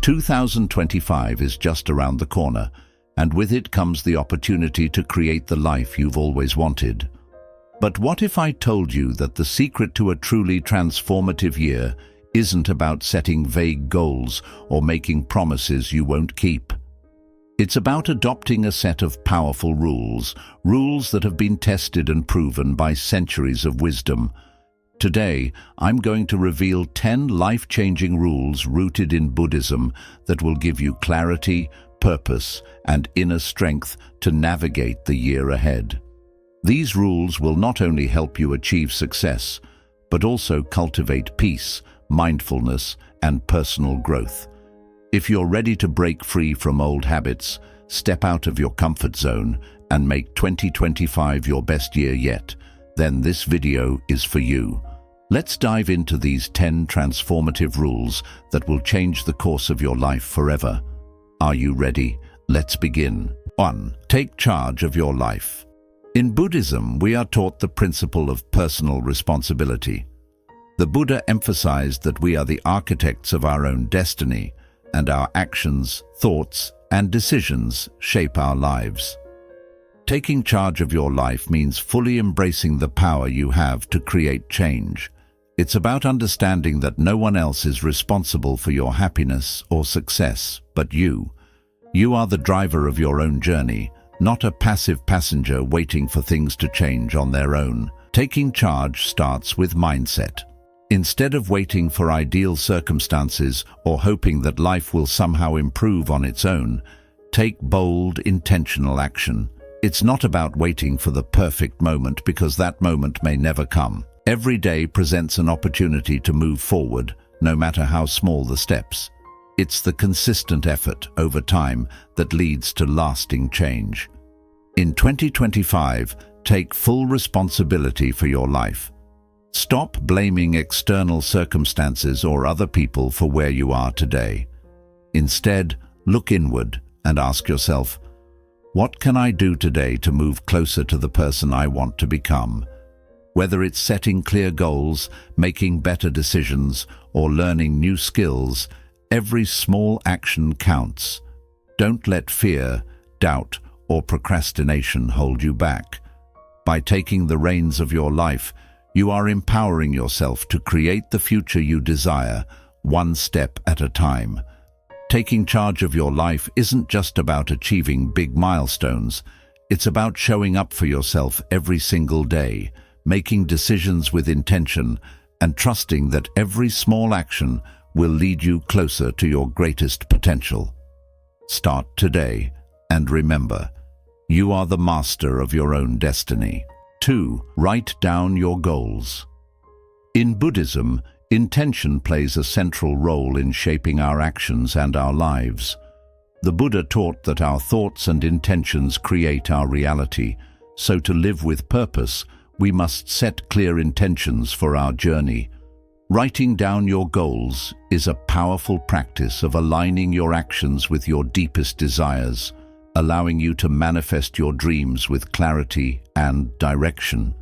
2025 is just around the corner, and with it comes the opportunity to create the life you've always wanted. But what if I told you that the secret to a truly transformative year isn't about setting vague goals or making promises you won't keep? It's about adopting a set of powerful rules that have been tested and proven by centuries of wisdom. Today, I'm going to reveal 10 life-changing rules rooted in Buddhism that will give you clarity, purpose, and inner strength to navigate the year ahead. These rules will not only help you achieve success, but also cultivate peace, mindfulness, and personal growth. If you're ready to break free from old habits, step out of your comfort zone, and make 2025 your best year yet, then this video is for you. Let's dive into these 10 transformative rules that will change the course of your life forever. Are you ready? Let's begin. 1. Take charge of your life. In Buddhism, we are taught the principle of personal responsibility. The Buddha emphasized that we are the architects of our own destiny, and our actions, thoughts, and decisions shape our lives. Taking charge of your life means fully embracing the power you have to create change. It's about understanding that no one else is responsible for your happiness or success but you. You are the driver of your own journey, not a passive passenger waiting for things to change on their own. Taking charge starts with mindset. Instead of waiting for ideal circumstances or hoping that life will somehow improve on its own, take bold, intentional action. It's not about waiting for the perfect moment, because that moment may never come. Every day presents an opportunity to move forward, no matter how small the steps. It's the consistent effort over time that leads to lasting change. In 2025, take full responsibility for your life. Stop blaming external circumstances or other people for where you are today. Instead, look inward and ask yourself, what can I do today to move closer to the person I want to become? Whether it's setting clear goals, making better decisions, or learning new skills, every small action counts. Don't let fear, doubt, or procrastination hold you back. By taking the reins of your life, you are empowering yourself to create the future you desire, one step at a time. Taking charge of your life isn't just about achieving big milestones. It's about showing up for yourself every single day, making decisions with intention, and trusting that every small action will lead you closer to your greatest potential. Start today, and remember, you are the master of your own destiny. 2. Write down your goals. In Buddhism, intention plays a central role in shaping our actions and our lives. The Buddha taught that our thoughts and intentions create our reality, so to live with purpose, we must set clear intentions for our journey. Writing down your goals is a powerful practice of aligning your actions with your deepest desires, allowing you to manifest your dreams with clarity and direction.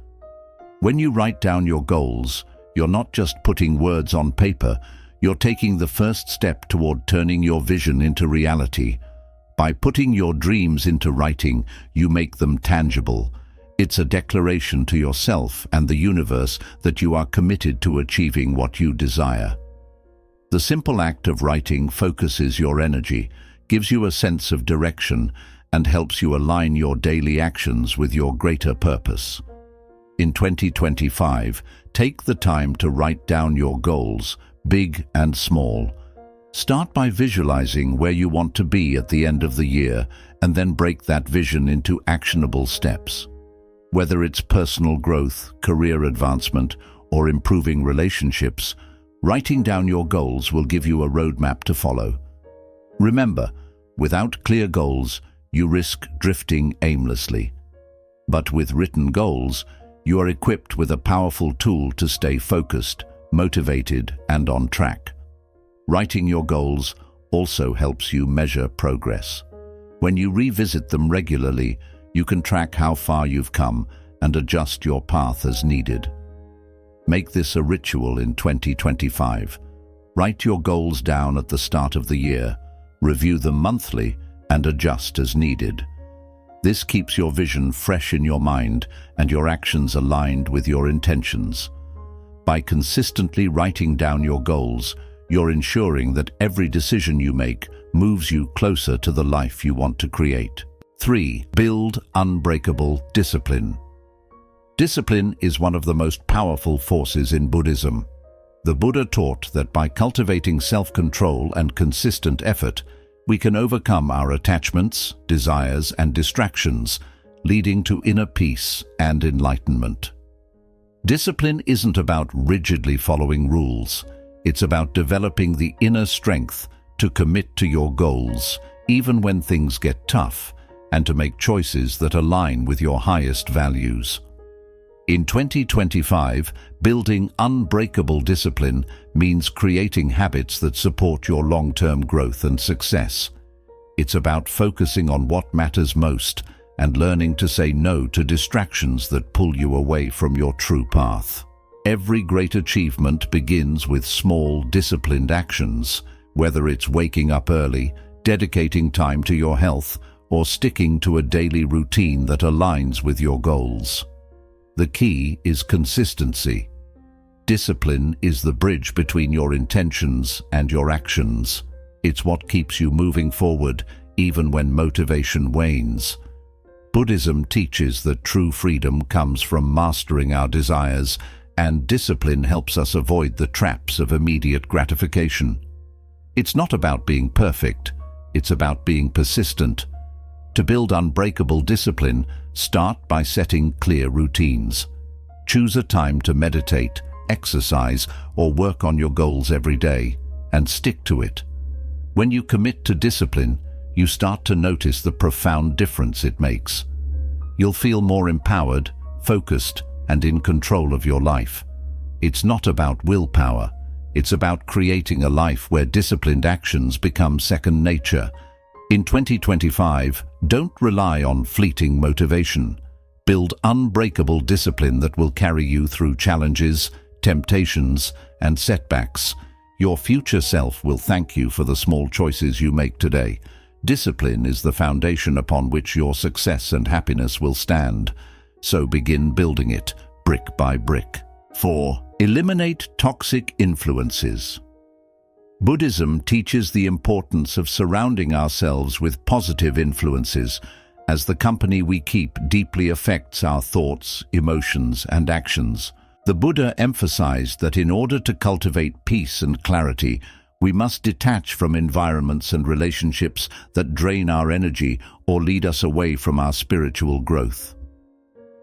When you write down your goals, you're not just putting words on paper, you're taking the first step toward turning your vision into reality. By putting your dreams into writing, you make them tangible. It's a declaration to yourself and the universe that you are committed to achieving what you desire. The simple act of writing focuses your energy, gives you a sense of direction, and helps you align your daily actions with your greater purpose. In 2025, take the time to write down your goals, big and small. Start by visualizing where you want to be at the end of the year, and then break that vision into actionable steps. Whether it's personal growth, career advancement, or improving relationships, writing down your goals will give you a roadmap to follow. Remember, without clear goals, you risk drifting aimlessly. But with written goals, you are equipped with a powerful tool to stay focused, motivated, and on track. Writing your goals also helps you measure progress. When you revisit them regularly, you can track how far you've come and adjust your path as needed. Make this a ritual in 2025. Write your goals down at the start of the year, review them monthly, and adjust as needed. This keeps your vision fresh in your mind and your actions aligned with your intentions. By consistently writing down your goals, you're ensuring that every decision you make moves you closer to the life you want to create. 3. Build unbreakable discipline. Discipline is one of the most powerful forces in Buddhism. The Buddha taught that by cultivating self-control and consistent effort, we can overcome our attachments, desires, and distractions, leading to inner peace and enlightenment. Discipline isn't about rigidly following rules. It's about developing the inner strength to commit to your goals, even when things get tough, and to make choices that align with your highest values. In 2025, building unbreakable discipline means creating habits that support your long-term growth and success. It's about focusing on what matters most and learning to say no to distractions that pull you away from your true path. Every great achievement begins with small, disciplined actions, whether it's waking up early, dedicating time to your health, or sticking to a daily routine that aligns with your goals. The key is consistency. Discipline is the bridge between your intentions and your actions. It's what keeps you moving forward, even when motivation wanes. Buddhism teaches that true freedom comes from mastering our desires, and discipline helps us avoid the traps of immediate gratification. It's not about being perfect, it's about being persistent. To build unbreakable discipline, start by setting clear routines. Choose a time to meditate, exercise, or work on your goals every day, and stick to it. When you commit to discipline, you start to notice the profound difference it makes. You'll feel more empowered, focused, and in control of your life. It's not about willpower. It's about creating a life where disciplined actions become second nature. In 2025, don't rely on fleeting motivation. Build unbreakable discipline that will carry you through challenges, temptations, and setbacks. Your future self will thank you for the small choices you make today. Discipline is the foundation upon which your success and happiness will stand. So begin building it, brick by brick. 4. Eliminate toxic influences. Buddhism teaches the importance of surrounding ourselves with positive influences, as the company we keep deeply affects our thoughts, emotions, and actions. The Buddha emphasized that in order to cultivate peace and clarity, we must detach from environments and relationships that drain our energy or lead us away from our spiritual growth.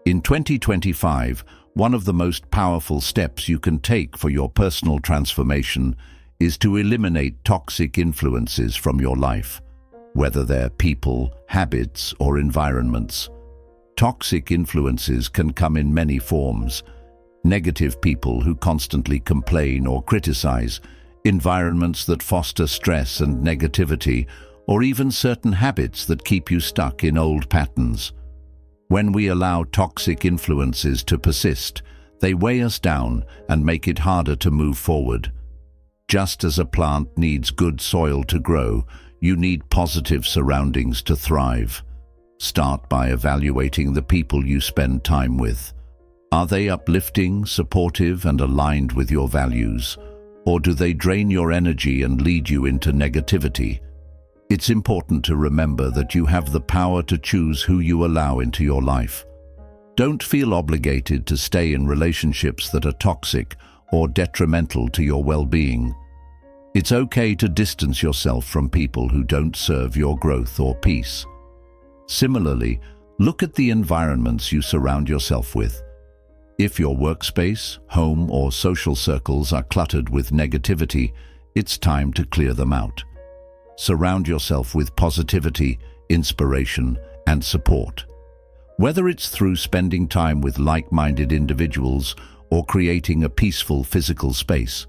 In 2025, one of the most powerful steps you can take for your personal transformation is to eliminate toxic influences from your life, whether they're people, habits, or environments. Toxic influences can come in many forms. Negative people who constantly complain or criticize, environments that foster stress and negativity, or even certain habits that keep you stuck in old patterns. When we allow toxic influences to persist, they weigh us down and make it harder to move forward. Just as a plant needs good soil to grow, you need positive surroundings to thrive. Start by evaluating the people you spend time with. Are they uplifting, supportive, and aligned with your values? Or do they drain your energy and lead you into negativity? It's important to remember that you have the power to choose who you allow into your life. Don't feel obligated to stay in relationships that are toxic or detrimental to your well-being. It's okay to distance yourself from people who don't serve your growth or peace. Similarly, look at the environments you surround yourself with. If your workspace, home, or social circles are cluttered with negativity, it's time to clear them out. Surround yourself with positivity, inspiration, and support. Whether it's through spending time with like-minded individuals or creating a peaceful physical space,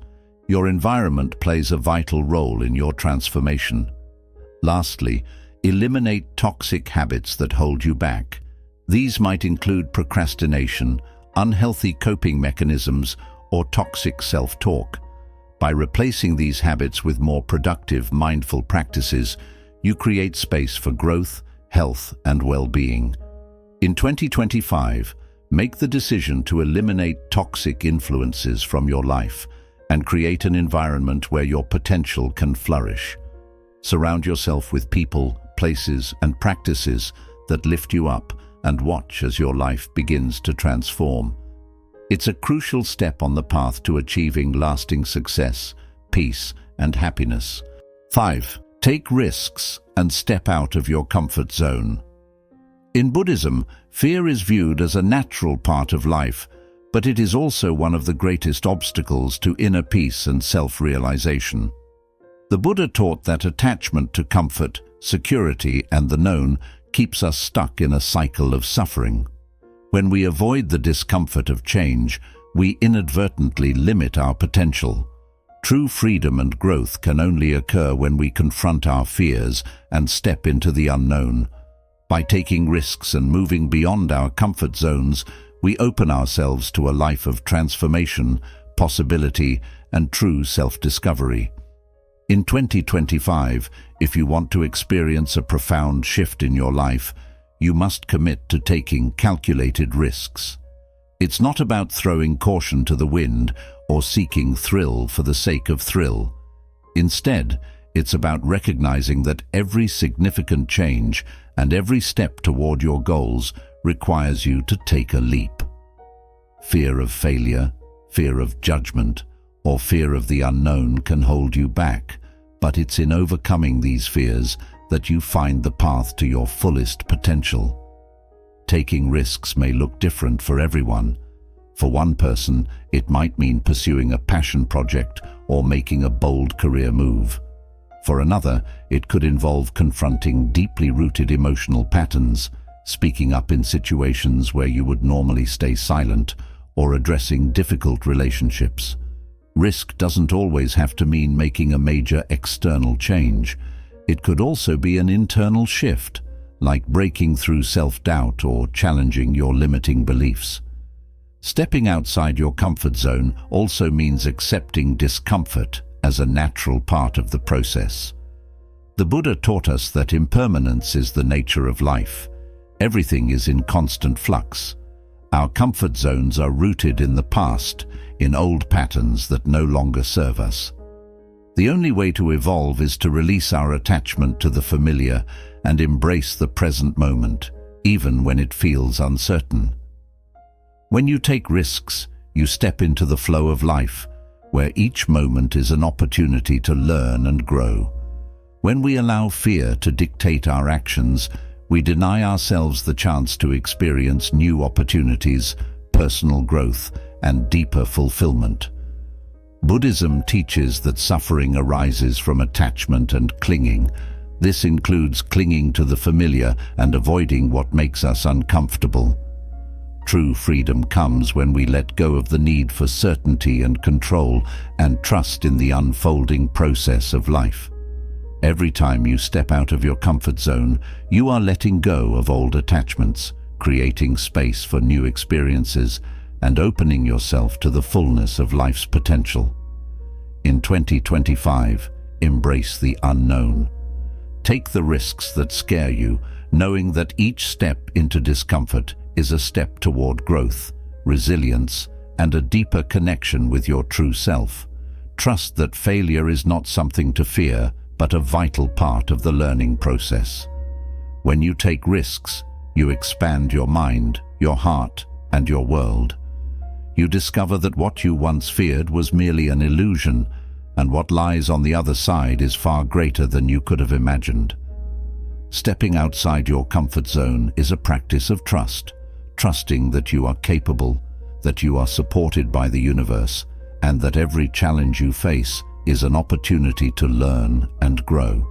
your environment plays a vital role in your transformation. Lastly, eliminate toxic habits that hold you back. These might include procrastination, unhealthy coping mechanisms, or toxic self-talk. By replacing these habits with more productive, mindful practices, you create space for growth, health, and well-being. In 2025, make the decision to eliminate toxic influences from your life and create an environment where your potential can flourish. Surround yourself with people, places, and practices that lift you up, and watch as your life begins to transform. It's a crucial step on the path to achieving lasting success, peace, and happiness. 5. Take risks and step out of your comfort zone. In Buddhism, fear is viewed as a natural part of life, but it is also one of the greatest obstacles to inner peace and self-realization. The Buddha taught that attachment to comfort, security, and the known keeps us stuck in a cycle of suffering. When we avoid the discomfort of change, we inadvertently limit our potential. True freedom and growth can only occur when we confront our fears and step into the unknown. By taking risks and moving beyond our comfort zones, we open ourselves to a life of transformation, possibility, and true self-discovery. In 2025, if you want to experience a profound shift in your life, you must commit to taking calculated risks. It's not about throwing caution to the wind or seeking thrill for the sake of thrill. Instead, it's about recognizing that every significant change and every step toward your goals requires you to take a leap. Fear of failure, fear of judgment, or fear of the unknown can hold you back, but it's in overcoming these fears that you find the path to your fullest potential. Taking risks may look different for everyone. For one person, it might mean pursuing a passion project or making a bold career move. For another, it could involve confronting deeply rooted emotional patterns, speaking up in situations where you would normally stay silent, or addressing difficult relationships. Risk doesn't always have to mean making a major external change. It could also be an internal shift, like breaking through self-doubt or challenging your limiting beliefs. Stepping outside your comfort zone also means accepting discomfort as a natural part of the process. The Buddha taught us that impermanence is the nature of life. Everything is in constant flux. Our comfort zones are rooted in the past, in old patterns that no longer serve us. The only way to evolve is to release our attachment to the familiar and embrace the present moment, even when it feels uncertain. When you take risks, you step into the flow of life, where each moment is an opportunity to learn and grow. When we allow fear to dictate our actions, we deny ourselves the chance to experience new opportunities, personal growth, and deeper fulfillment. Buddhism teaches that suffering arises from attachment and clinging. This includes clinging to the familiar and avoiding what makes us uncomfortable. True freedom comes when we let go of the need for certainty and control and trust in the unfolding process of life. Every time you step out of your comfort zone, you are letting go of old attachments, creating space for new experiences, and opening yourself to the fullness of life's potential. In 2025, embrace the unknown. Take the risks that scare you, knowing that each step into discomfort is a step toward growth, resilience, and a deeper connection with your true self. Trust that failure is not something to fear, but a vital part of the learning process. When you take risks, you expand your mind, your heart, and your world. You discover that what you once feared was merely an illusion, and what lies on the other side is far greater than you could have imagined. Stepping outside your comfort zone is a practice of trust, trusting that you are capable, that you are supported by the universe, and that every challenge you face is an opportunity to learn and grow.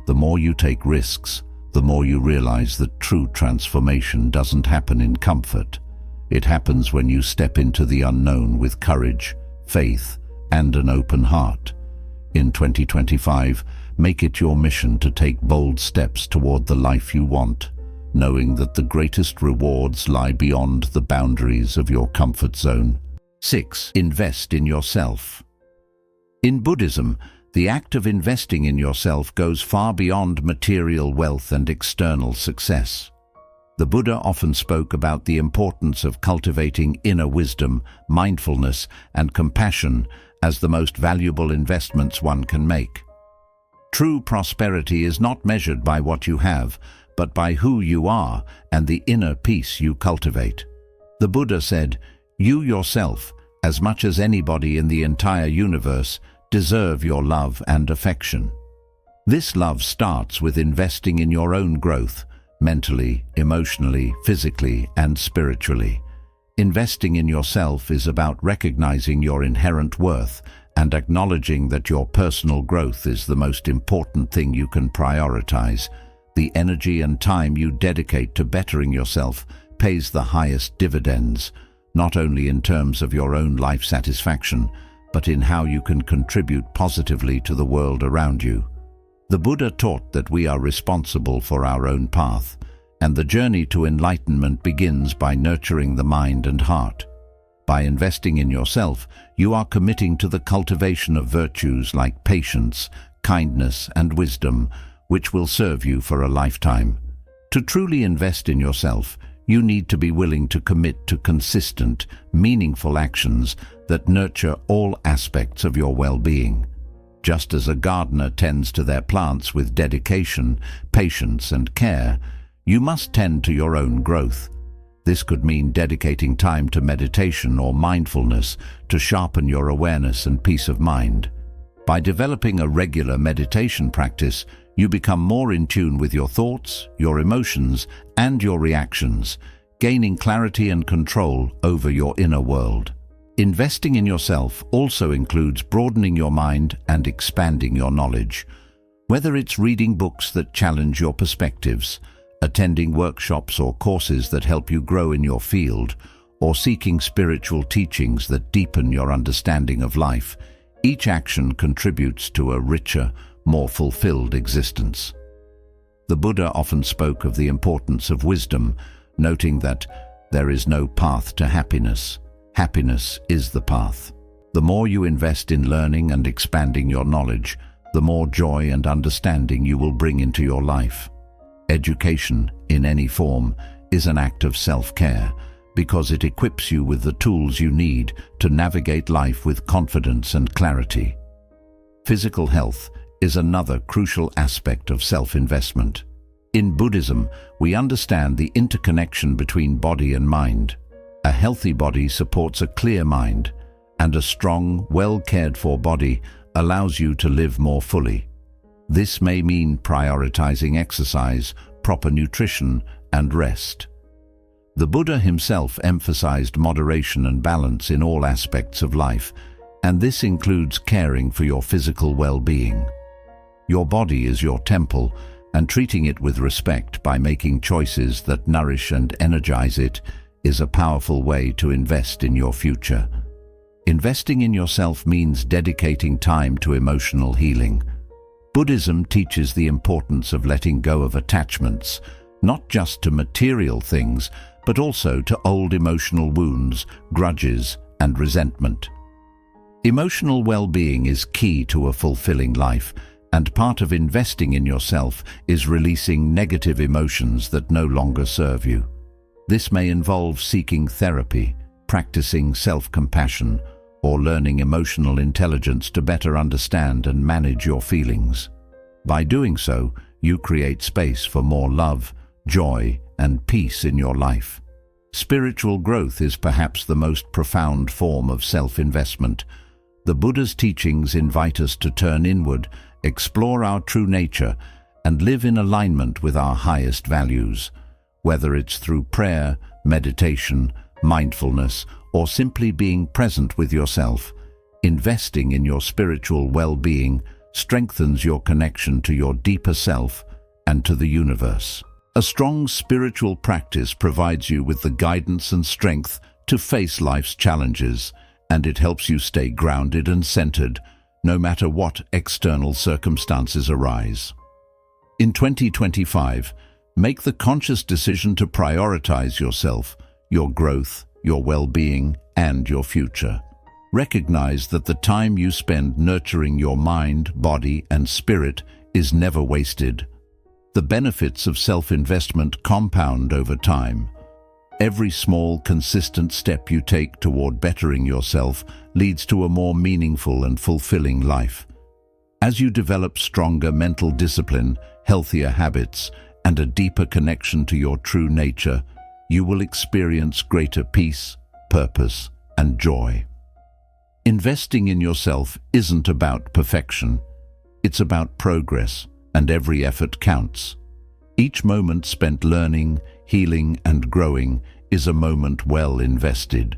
The more you take risks, the more you realize that true transformation doesn't happen in comfort. It happens when you step into the unknown with courage, faith, and an open heart. In 2025, make it your mission to take bold steps toward the life you want, knowing that the greatest rewards lie beyond the boundaries of your comfort zone. 6. Invest in yourself. In Buddhism, the act of investing in yourself goes far beyond material wealth and external success. The Buddha often spoke about the importance of cultivating inner wisdom, mindfulness, and compassion as the most valuable investments one can make. True prosperity is not measured by what you have, but by who you are and the inner peace you cultivate. The Buddha said, "You yourself, as much as anybody in the entire universe, deserve your love and affection." This love starts with investing in your own growth, mentally, emotionally, physically, and spiritually. Investing in yourself is about recognizing your inherent worth and acknowledging that your personal growth is the most important thing you can prioritize. The energy and time you dedicate to bettering yourself pays the highest dividends, not only in terms of your own life satisfaction, but in how you can contribute positively to the world around you. The Buddha taught that we are responsible for our own path, and the journey to enlightenment begins by nurturing the mind and heart. By investing in yourself, you are committing to the cultivation of virtues like patience, kindness, and wisdom, which will serve you for a lifetime. To truly invest in yourself, you need to be willing to commit to consistent, meaningful actions that nurture all aspects of your well-being. Just as a gardener tends to their plants with dedication, patience, and care, you must tend to your own growth. This could mean dedicating time to meditation or mindfulness to sharpen your awareness and peace of mind. By developing a regular meditation practice, you become more in tune with your thoughts, your emotions, and your reactions, gaining clarity and control over your inner world. Investing in yourself also includes broadening your mind and expanding your knowledge. Whether it's reading books that challenge your perspectives, attending workshops or courses that help you grow in your field, or seeking spiritual teachings that deepen your understanding of life, each action contributes to a richer, more fulfilled existence. The Buddha often spoke of the importance of wisdom, noting that there is no path to happiness. Happiness is the path. The more you invest in learning and expanding your knowledge, the more joy and understanding you will bring into your life. Education, in any form, is an act of self-care because it equips you with the tools you need to navigate life with confidence and clarity. Physical health is another crucial aspect of self-investment. In Buddhism, we understand the interconnection between body and mind. A healthy body supports a clear mind, and a strong, well-cared-for body allows you to live more fully. This may mean prioritizing exercise, proper nutrition, and rest. The Buddha himself emphasized moderation and balance in all aspects of life, and this includes caring for your physical well-being. Your body is your temple, and treating it with respect by making choices that nourish and energize it is a powerful way to invest in your future. Investing in yourself means dedicating time to emotional healing. Buddhism teaches the importance of letting go of attachments, not just to material things, but also to old emotional wounds, grudges, and resentment. Emotional well-being is key to a fulfilling life, and part of investing in yourself is releasing negative emotions that no longer serve you. This may involve seeking therapy, practicing self-compassion, or learning emotional intelligence to better understand and manage your feelings. By doing so, you create space for more love, joy, and peace in your life. Spiritual growth is perhaps the most profound form of self-investment. The Buddha's teachings invite us to turn inward, explore our true nature, and live in alignment with our highest values. Whether it's through prayer, meditation, mindfulness, or simply being present with yourself, investing in your spiritual well-being strengthens your connection to your deeper self and to the universe. A strong spiritual practice provides you with the guidance and strength to face life's challenges, and it helps you stay grounded and centered, no matter what external circumstances arise. In 2025, make the conscious decision to prioritize yourself, your growth, your well-being, and your future. Recognize that the time you spend nurturing your mind, body, and spirit is never wasted. The benefits of self-investment compound over time. Every small, consistent step you take toward bettering yourself leads to a more meaningful and fulfilling life. As you develop stronger mental discipline, healthier habits, and a deeper connection to your true nature, you will experience greater peace, purpose, and joy. Investing in yourself isn't about perfection. It's about progress, and every effort counts. Each moment spent learning, healing, and growing is a moment well invested.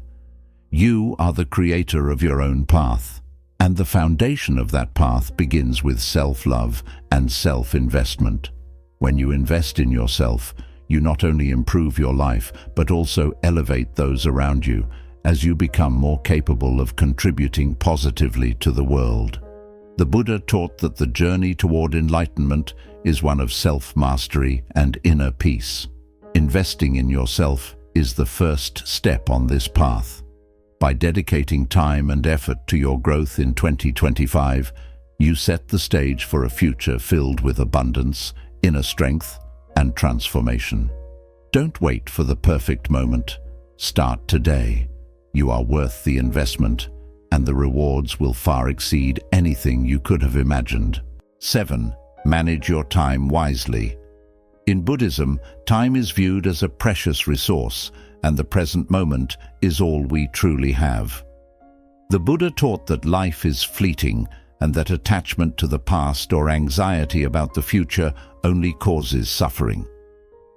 You are the creator of your own path, and the foundation of that path begins with self-love and self-investment. When you invest in yourself, you not only improve your life, but also elevate those around you as you become more capable of contributing positively to the world. The Buddha taught that the journey toward enlightenment is one of self-mastery and inner peace. Investing in yourself is the first step on this path. By dedicating time and effort to your growth in 2025, you set the stage for a future filled with abundance, inner strength, and transformation. Don't wait for the perfect moment. Start today. You are worth the investment, and the rewards will far exceed anything you could have imagined. 7. Manage your time wisely. In Buddhism, time is viewed as a precious resource, and the present moment is all we truly have. The Buddha taught that life is fleeting, and that attachment to the past or anxiety about the future only causes suffering.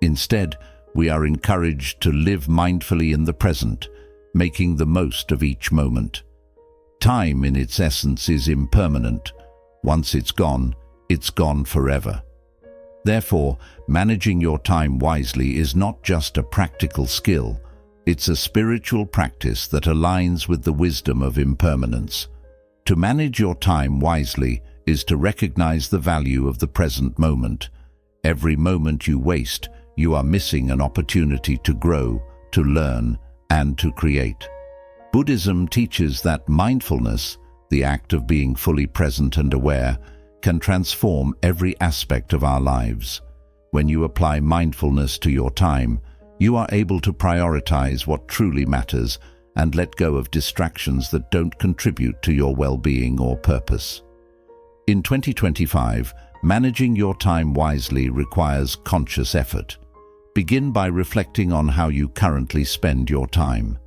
Instead, we are encouraged to live mindfully in the present, making the most of each moment. Time, in its essence, is impermanent. Once it's gone forever. Therefore, managing your time wisely is not just a practical skill, it's a spiritual practice that aligns with the wisdom of impermanence. To manage your time wisely is to recognize the value of the present moment. Every moment you waste, you are missing an opportunity to grow, to learn, and to create. Buddhism teaches that mindfulness, the act of being fully present and aware, can transform every aspect of our lives. When you apply mindfulness to your time, you are able to prioritize what truly matters and let go of distractions that don't contribute to your well-being or purpose. In 2025, managing your time wisely requires conscious effort. Begin by reflecting on how you currently spend your time.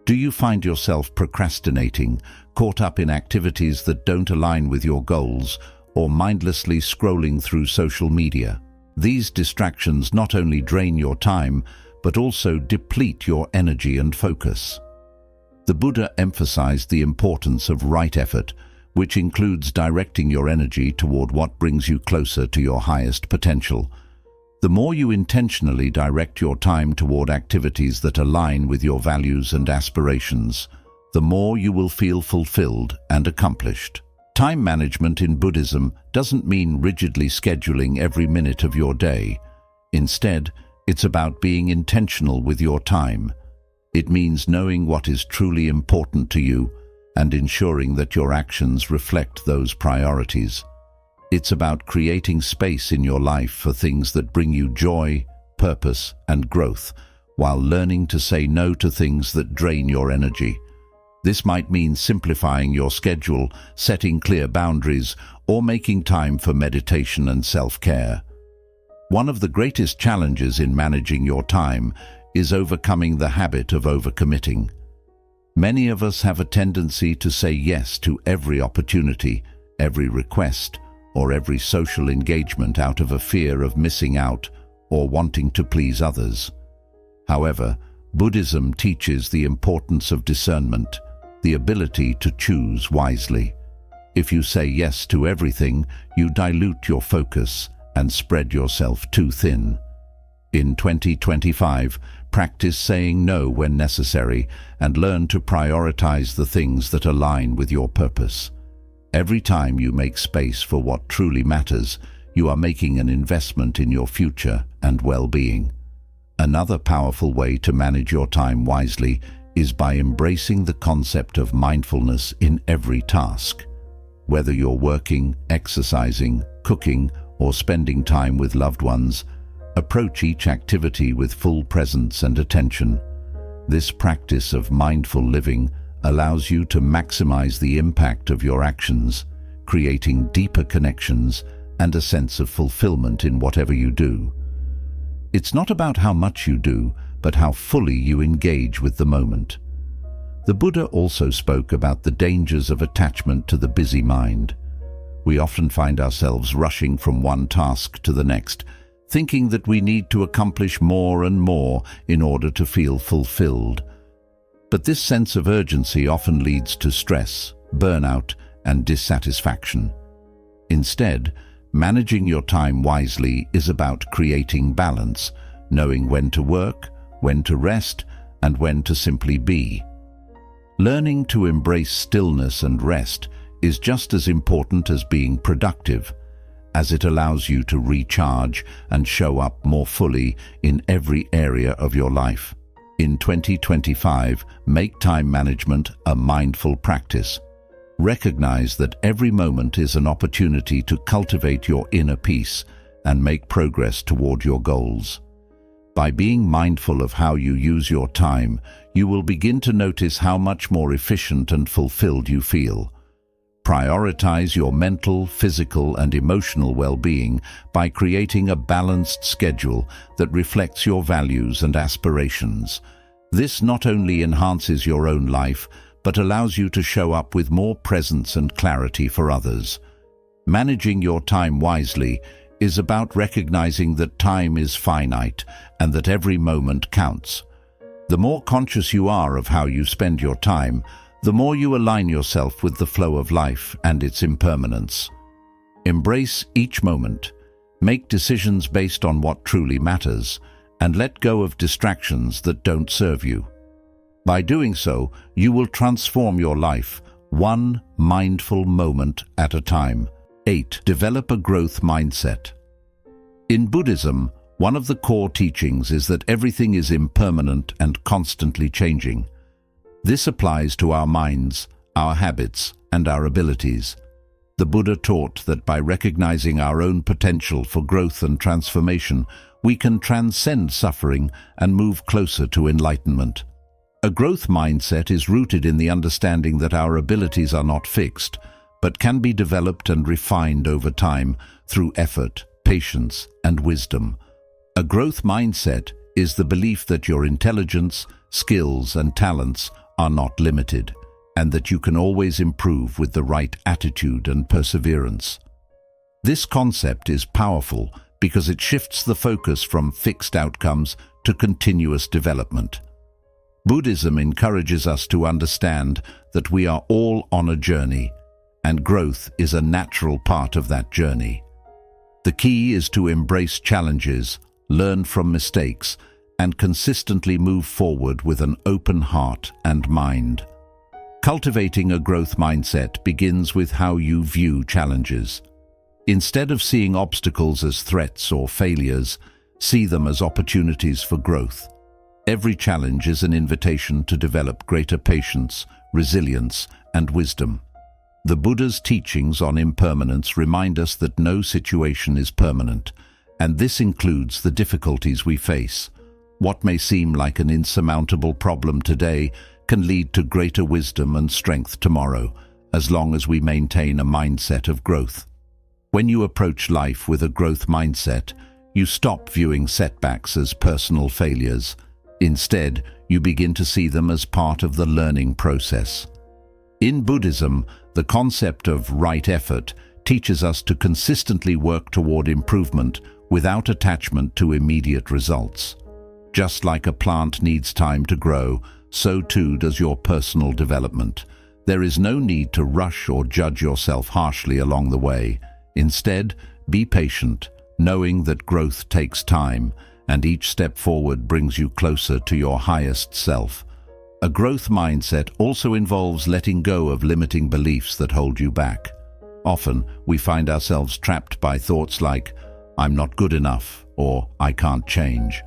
Do you find yourself procrastinating, caught up in activities that don't align with your goals, or mindlessly scrolling through social media? These distractions not only drain your time, but also deplete your energy and focus. The Buddha emphasized the importance of right effort, which includes directing your energy toward what brings you closer to your highest potential. The more you intentionally direct your time toward activities that align with your values and aspirations, the more you will feel fulfilled and accomplished. Time management in Buddhism doesn't mean rigidly scheduling every minute of your day. Instead, it's about being intentional with your time. It means knowing what is truly important to you and ensuring that your actions reflect those priorities. It's about creating space in your life for things that bring you joy, purpose, and growth, while learning to say no to things that drain your energy. This might mean simplifying your schedule, setting clear boundaries, or making time for meditation and self-care. One of the greatest challenges in managing your time is overcoming the habit of overcommitting. Many of us have a tendency to say yes to every opportunity, every request, or every social engagement out of a fear of missing out or wanting to please others. However, Buddhism teaches the importance of discernment, the ability to choose wisely. If you say yes to everything, you dilute your focus and spread yourself too thin. In 2025, practice saying no when necessary and learn to prioritize the things that align with your purpose. Every time you make space for what truly matters, you are making an investment in your future and well-being. Another powerful way to manage your time wisely is by embracing the concept of mindfulness in every task. Whether you're working, exercising, cooking, or spending time with loved ones, approach each activity with full presence and attention. This practice of mindful living allows you to maximize the impact of your actions, creating deeper connections and a sense of fulfillment in whatever you do. It's not about how much you do, but how fully you engage with the moment. The Buddha also spoke about the dangers of attachment to the busy mind. We often find ourselves rushing from one task to the next, thinking that we need to accomplish more and more in order to feel fulfilled. But this sense of urgency often leads to stress, burnout, and dissatisfaction. Instead, managing your time wisely is about creating balance, knowing when to work, when to rest, and when to simply be. Learning to embrace stillness and rest is just as important as being productive, as it allows you to recharge and show up more fully in every area of your life. In 2025, make time management a mindful practice. Recognize that every moment is an opportunity to cultivate your inner peace and make progress toward your goals. By being mindful of how you use your time, you will begin to notice how much more efficient and fulfilled you feel. Prioritize your mental, physical, and emotional well-being by creating a balanced schedule that reflects your values and aspirations. This not only enhances your own life, but allows you to show up with more presence and clarity for others. Managing your time wisely is about recognizing that time is finite and that every moment counts. The more conscious you are of how you spend your time, the more you align yourself with the flow of life and its impermanence. Embrace each moment, make decisions based on what truly matters, and let go of distractions that don't serve you. By doing so, you will transform your life, one mindful moment at a time. 8. Develop a growth mindset. In Buddhism, one of the core teachings is that everything is impermanent and constantly changing. This applies to our minds, our habits, and our abilities. The Buddha taught that by recognizing our own potential for growth and transformation, we can transcend suffering and move closer to enlightenment. A growth mindset is rooted in the understanding that our abilities are not fixed, but can be developed and refined over time through effort, patience, and wisdom. A growth mindset is the belief that your intelligence, skills, and talents are not limited, and that you can always improve with the right attitude and perseverance. This concept is powerful because it shifts the focus from fixed outcomes to continuous development. Buddhism encourages us to understand that we are all on a journey, and growth is a natural part of that journey. The key is to embrace challenges, learn from mistakes, and consistently move forward with an open heart and mind. Cultivating a growth mindset begins with how you view challenges. Instead of seeing obstacles as threats or failures, see them as opportunities for growth. Every challenge is an invitation to develop greater patience, resilience, and wisdom. The Buddha's teachings on impermanence remind us that no situation is permanent, and this includes the difficulties we face. What may seem like an insurmountable problem today can lead to greater wisdom and strength tomorrow, as long as we maintain a mindset of growth. When you approach life with a growth mindset, you stop viewing setbacks as personal failures. Instead, you begin to see them as part of the learning process. In Buddhism, the concept of right effort teaches us to consistently work toward improvement without attachment to immediate results. Just like a plant needs time to grow, so too does your personal development. There is no need to rush or judge yourself harshly along the way. Instead, be patient, knowing that growth takes time, and each step forward brings you closer to your highest self. A growth mindset also involves letting go of limiting beliefs that hold you back. Often, we find ourselves trapped by thoughts like, "I'm not good enough," or "I can't change."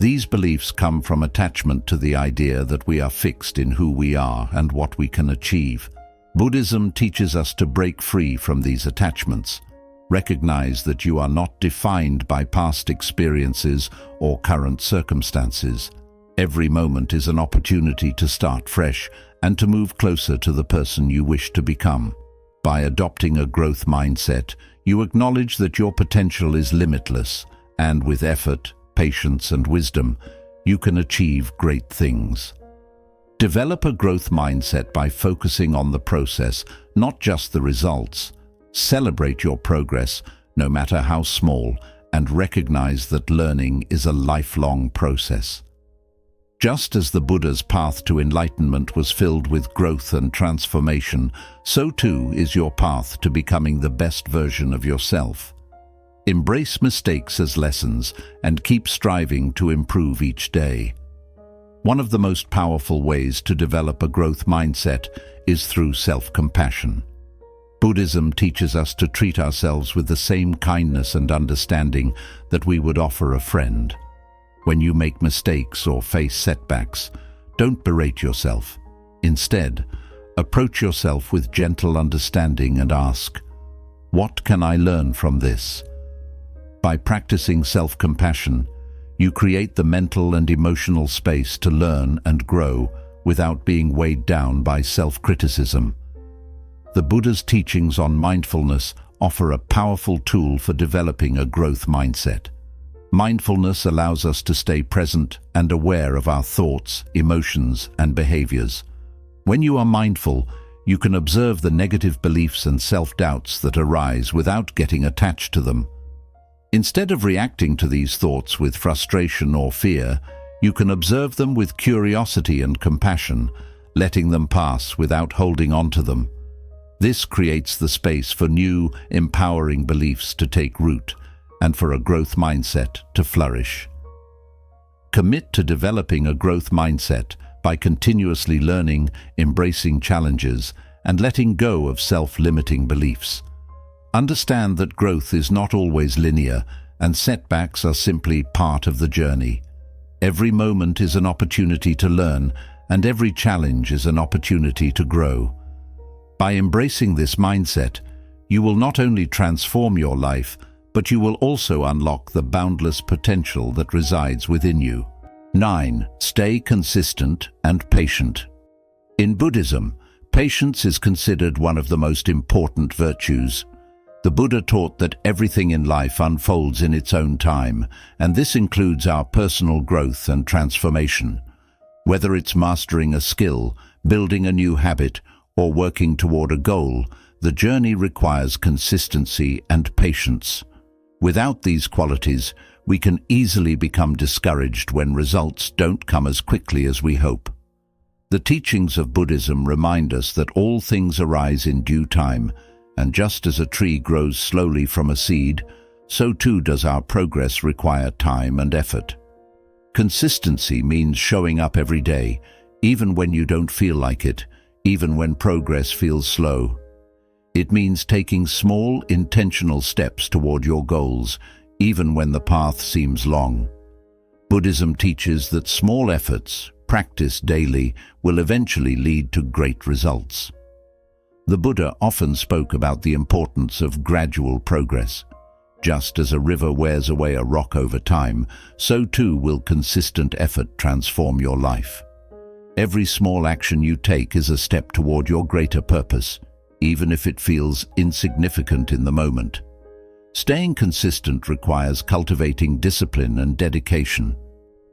These beliefs come from attachment to the idea that we are fixed in who we are and what we can achieve. Buddhism teaches us to break free from these attachments. Recognize that you are not defined by past experiences or current circumstances. Every moment is an opportunity to start fresh and to move closer to the person you wish to become. By adopting a growth mindset, you acknowledge that your potential is limitless, and with effort, patience, and wisdom, you can achieve great things. Develop a growth mindset by focusing on the process, not just the results. Celebrate your progress, no matter how small, and recognize that learning is a lifelong process. Just as the Buddha's path to enlightenment was filled with growth and transformation, so too is your path to becoming the best version of yourself. Embrace mistakes as lessons and keep striving to improve each day. One of the most powerful ways to develop a growth mindset is through self-compassion. Buddhism teaches us to treat ourselves with the same kindness and understanding that we would offer a friend. When you make mistakes or face setbacks, don't berate yourself. Instead, approach yourself with gentle understanding and ask, "What can I learn from this?" By practicing self-compassion, you create the mental and emotional space to learn and grow without being weighed down by self-criticism. The Buddha's teachings on mindfulness offer a powerful tool for developing a growth mindset. Mindfulness allows us to stay present and aware of our thoughts, emotions, and behaviors. When you are mindful, you can observe the negative beliefs and self-doubts that arise without getting attached to them. Instead of reacting to these thoughts with frustration or fear, you can observe them with curiosity and compassion, letting them pass without holding on to them. This creates the space for new, empowering beliefs to take root and for a growth mindset to flourish. Commit to developing a growth mindset by continuously learning, embracing challenges, and letting go of self-limiting beliefs. Understand that growth is not always linear, and setbacks are simply part of the journey. Every moment is an opportunity to learn, and every challenge is an opportunity to grow. By embracing this mindset, you will not only transform your life, but you will also unlock the boundless potential that resides within you. 9. Stay consistent and patient. In Buddhism, patience is considered one of the most important virtues. The Buddha taught that everything in life unfolds in its own time, and this includes our personal growth and transformation. Whether it's mastering a skill, building a new habit, or working toward a goal, the journey requires consistency and patience. Without these qualities, we can easily become discouraged when results don't come as quickly as we hope. The teachings of Buddhism remind us that all things arise in due time, and just as a tree grows slowly from a seed, so too does our progress require time and effort. Consistency means showing up every day, even when you don't feel like it, even when progress feels slow. It means taking small, intentional steps toward your goals, even when the path seems long. Buddhism teaches that small efforts, practiced daily, will eventually lead to great results. The Buddha often spoke about the importance of gradual progress. Just as a river wears away a rock over time, so too will consistent effort transform your life. Every small action you take is a step toward your greater purpose, even if it feels insignificant in the moment. Staying consistent requires cultivating discipline and dedication.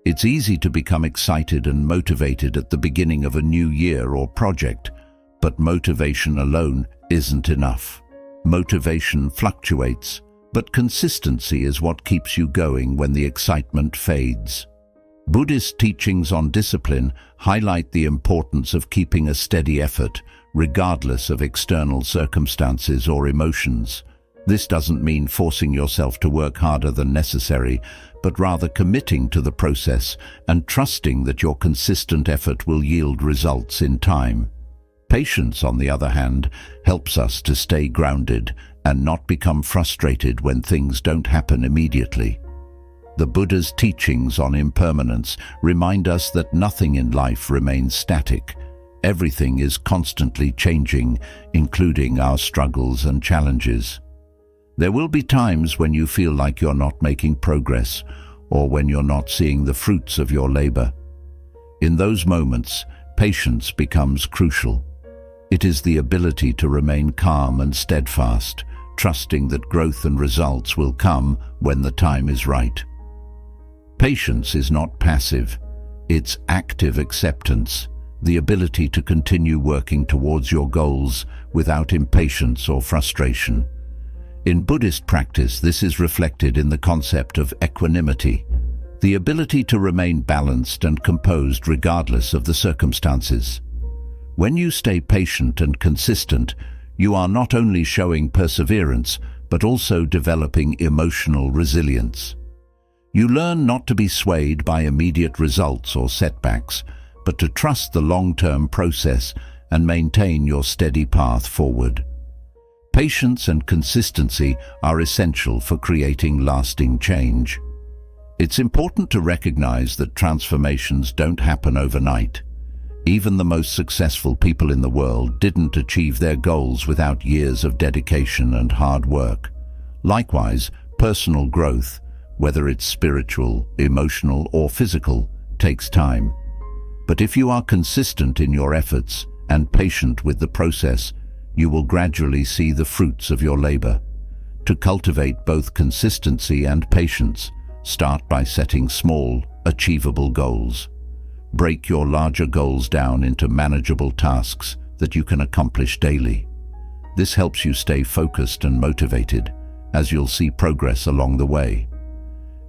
It's easy to become excited and motivated at the beginning of a new year or project, but motivation alone isn't enough. Motivation fluctuates, but consistency is what keeps you going when the excitement fades. Buddhist teachings on discipline highlight the importance of keeping a steady effort, regardless of external circumstances or emotions. This doesn't mean forcing yourself to work harder than necessary, but rather committing to the process and trusting that your consistent effort will yield results in time. Patience, on the other hand, helps us to stay grounded and not become frustrated when things don't happen immediately. The Buddha's teachings on impermanence remind us that nothing in life remains static. Everything is constantly changing, including our struggles and challenges. There will be times when you feel like you're not making progress, or when you're not seeing the fruits of your labor. In those moments, patience becomes crucial. It is the ability to remain calm and steadfast, trusting that growth and results will come when the time is right. Patience is not passive, it's active acceptance, the ability to continue working towards your goals without impatience or frustration. In Buddhist practice, this is reflected in the concept of equanimity, the ability to remain balanced and composed regardless of the circumstances. When you stay patient and consistent, you are not only showing perseverance, but also developing emotional resilience. You learn not to be swayed by immediate results or setbacks, but to trust the long-term process and maintain your steady path forward. Patience and consistency are essential for creating lasting change. It's important to recognize that transformations don't happen overnight. Even the most successful people in the world didn't achieve their goals without years of dedication and hard work. Likewise, personal growth, whether it's spiritual, emotional, or physical, takes time. But if you are consistent in your efforts and patient with the process, you will gradually see the fruits of your labor. To cultivate both consistency and patience, start by setting small, achievable goals. Break your larger goals down into manageable tasks that you can accomplish daily. This helps you stay focused and motivated, as you'll see progress along the way.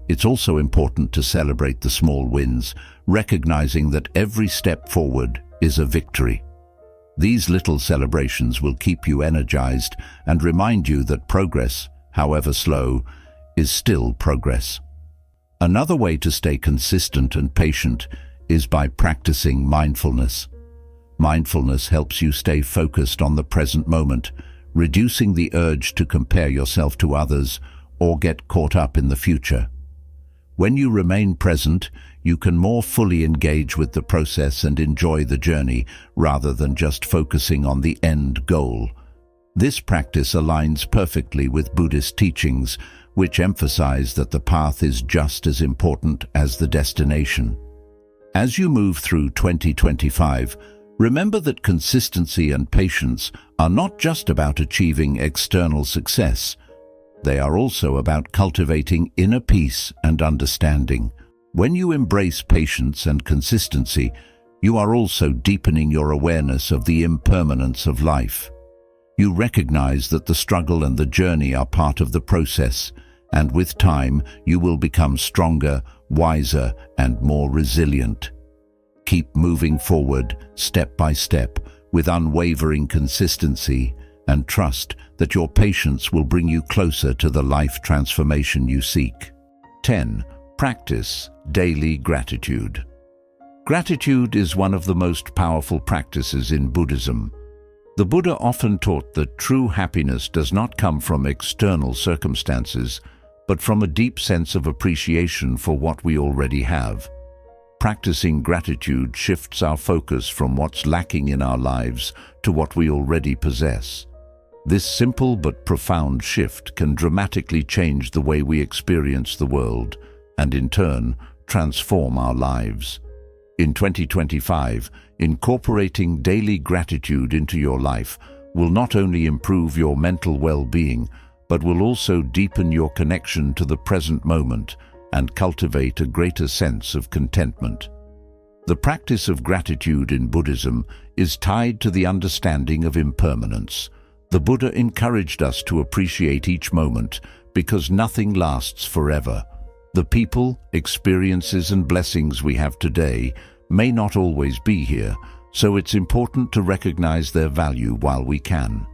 It's also important to celebrate the small wins, recognizing that every step forward is a victory. These little celebrations will keep you energized and remind you that progress, however slow, is still progress. Another way to stay consistent and patient is by practicing mindfulness. Mindfulness helps you stay focused on the present moment, reducing the urge to compare yourself to others or get caught up in the future. When you remain present, you can more fully engage with the process and enjoy the journey rather than just focusing on the end goal. This practice aligns perfectly with Buddhist teachings, which emphasize that the path is just as important as the destination. As you move through 2025, remember that consistency and patience are not just about achieving external success. They are also about cultivating inner peace and understanding. When you embrace patience and consistency, you are also deepening your awareness of the impermanence of life. You recognize that the struggle and the journey are part of the process, and with time, you will become stronger, wiser, and more resilient. Keep moving forward, step by step, with unwavering consistency, and trust that your patience will bring you closer to the life transformation you seek. 10. Practice daily gratitude. Gratitude is one of the most powerful practices in Buddhism. The Buddha often taught that true happiness does not come from external circumstances, but from a deep sense of appreciation for what we already have. Practicing gratitude shifts our focus from what's lacking in our lives to what we already possess. This simple but profound shift can dramatically change the way we experience the world and, in turn, transform our lives. In 2025, incorporating daily gratitude into your life will not only improve your mental well-being, but will also deepen your connection to the present moment and cultivate a greater sense of contentment. The practice of gratitude in Buddhism is tied to the understanding of impermanence. The Buddha encouraged us to appreciate each moment because nothing lasts forever. The people, experiences, and blessings we have today may not always be here, so it's important to recognize their value while we can.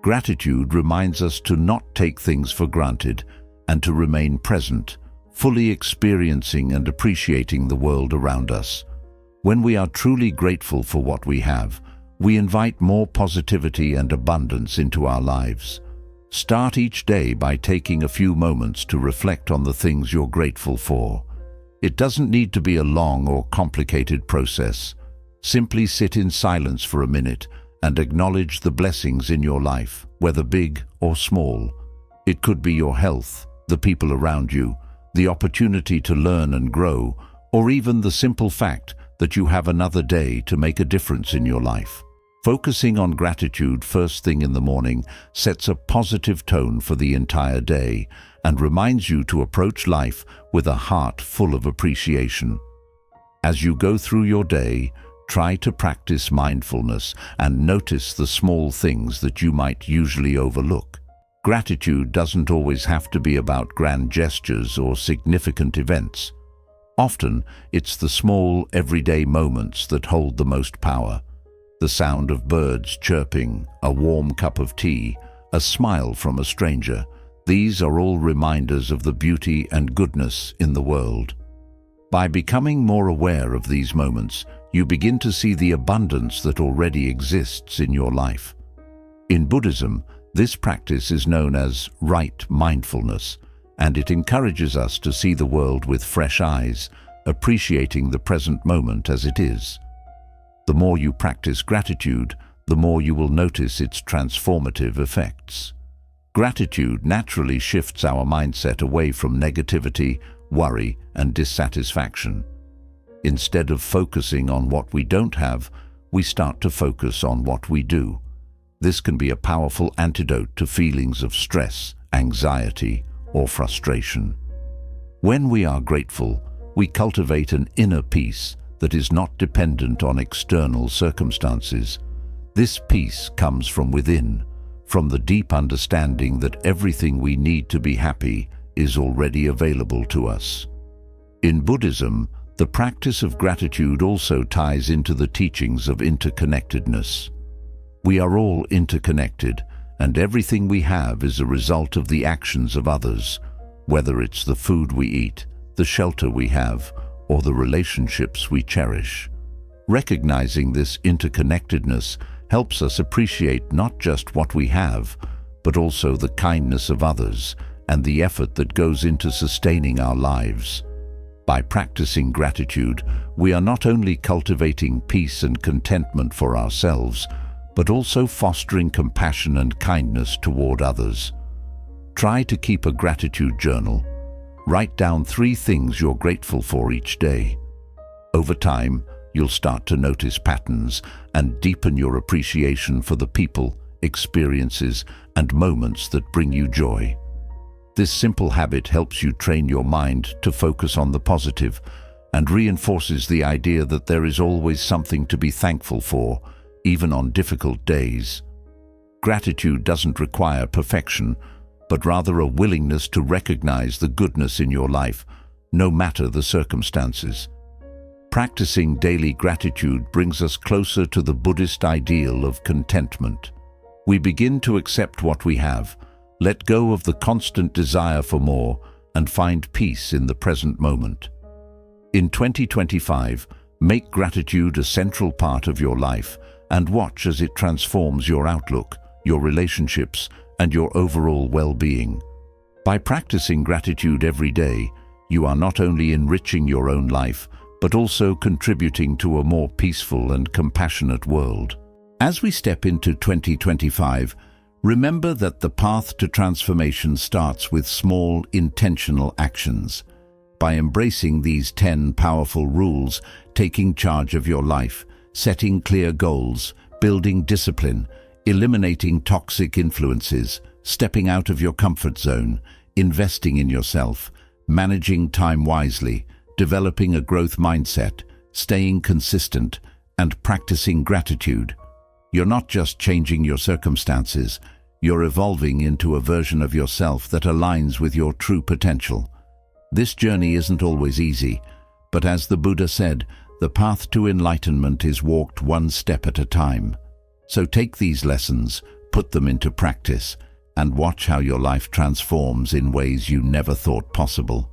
Gratitude reminds us to not take things for granted and to remain present, fully experiencing and appreciating the world around us. When we are truly grateful for what we have, we invite more positivity and abundance into our lives. Start each day by taking a few moments to reflect on the things you're grateful for. It doesn't need to be a long or complicated process. Simply sit in silence for a minute and acknowledge the blessings in your life, whether big or small. It could be your health, the people around you, the opportunity to learn and grow, or even the simple fact that you have another day to make a difference in your life. Focusing on gratitude first thing in the morning sets a positive tone for the entire day and reminds you to approach life with a heart full of appreciation. As you go through your day, try to practice mindfulness and notice the small things that you might usually overlook. Gratitude doesn't always have to be about grand gestures or significant events. Often, it's the small, everyday moments that hold the most power. The sound of birds chirping, a warm cup of tea, a smile from a stranger. These are all reminders of the beauty and goodness in the world. By becoming more aware of these moments, you begin to see the abundance that already exists in your life. In Buddhism, this practice is known as right mindfulness, and it encourages us to see the world with fresh eyes, appreciating the present moment as it is. The more you practice gratitude, the more you will notice its transformative effects. Gratitude naturally shifts our mindset away from negativity, worry, and dissatisfaction. Instead of focusing on what we don't have, we start to focus on what we do. This can be a powerful antidote to feelings of stress, anxiety, or frustration. When we are grateful, we cultivate an inner peace that is not dependent on external circumstances. This peace comes from within, from the deep understanding that everything we need to be happy is already available to us. In Buddhism, the practice of gratitude also ties into the teachings of interconnectedness. We are all interconnected, and everything we have is a result of the actions of others, whether it's the food we eat, the shelter we have, or the relationships we cherish. Recognizing this interconnectedness helps us appreciate not just what we have, but also the kindness of others and the effort that goes into sustaining our lives. By practicing gratitude, we are not only cultivating peace and contentment for ourselves, but also fostering compassion and kindness toward others. Try to keep a gratitude journal. Write down 3 things you're grateful for each day. Over time, you'll start to notice patterns and deepen your appreciation for the people, experiences, and moments that bring you joy. This simple habit helps you train your mind to focus on the positive and reinforces the idea that there is always something to be thankful for, even on difficult days. Gratitude doesn't require perfection, but rather a willingness to recognize the goodness in your life, no matter the circumstances. Practicing daily gratitude brings us closer to the Buddhist ideal of contentment. We begin to accept what we have, let go of the constant desire for more, and find peace in the present moment. In 2025, make gratitude a central part of your life and watch as it transforms your outlook, your relationships, and your overall well-being. By practicing gratitude every day, you are not only enriching your own life, but also contributing to a more peaceful and compassionate world. As we step into 2025, remember that the path to transformation starts with small, intentional actions. By embracing these 10 powerful rules, taking charge of your life, setting clear goals, building discipline, eliminating toxic influences, stepping out of your comfort zone, investing in yourself, managing time wisely, developing a growth mindset, staying consistent, and practicing gratitude, you're not just changing your circumstances, you're evolving into a version of yourself that aligns with your true potential. This journey isn't always easy, but as the Buddha said, the path to enlightenment is walked one step at a time. So take these lessons, put them into practice, and watch how your life transforms in ways you never thought possible.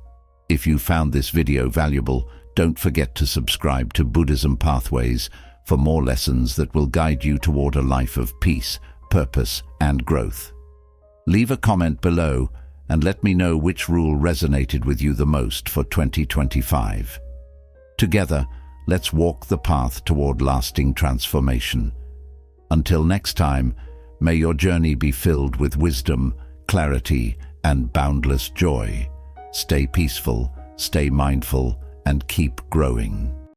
If you found this video valuable, don't forget to subscribe to Buddhism Pathways for more lessons that will guide you toward a life of peace, purpose, and growth. Leave a comment below and let me know which rule resonated with you the most for 2025. Together, let's walk the path toward lasting transformation. Until next time, may your journey be filled with wisdom, clarity, and boundless joy. Stay peaceful, stay mindful, and keep growing.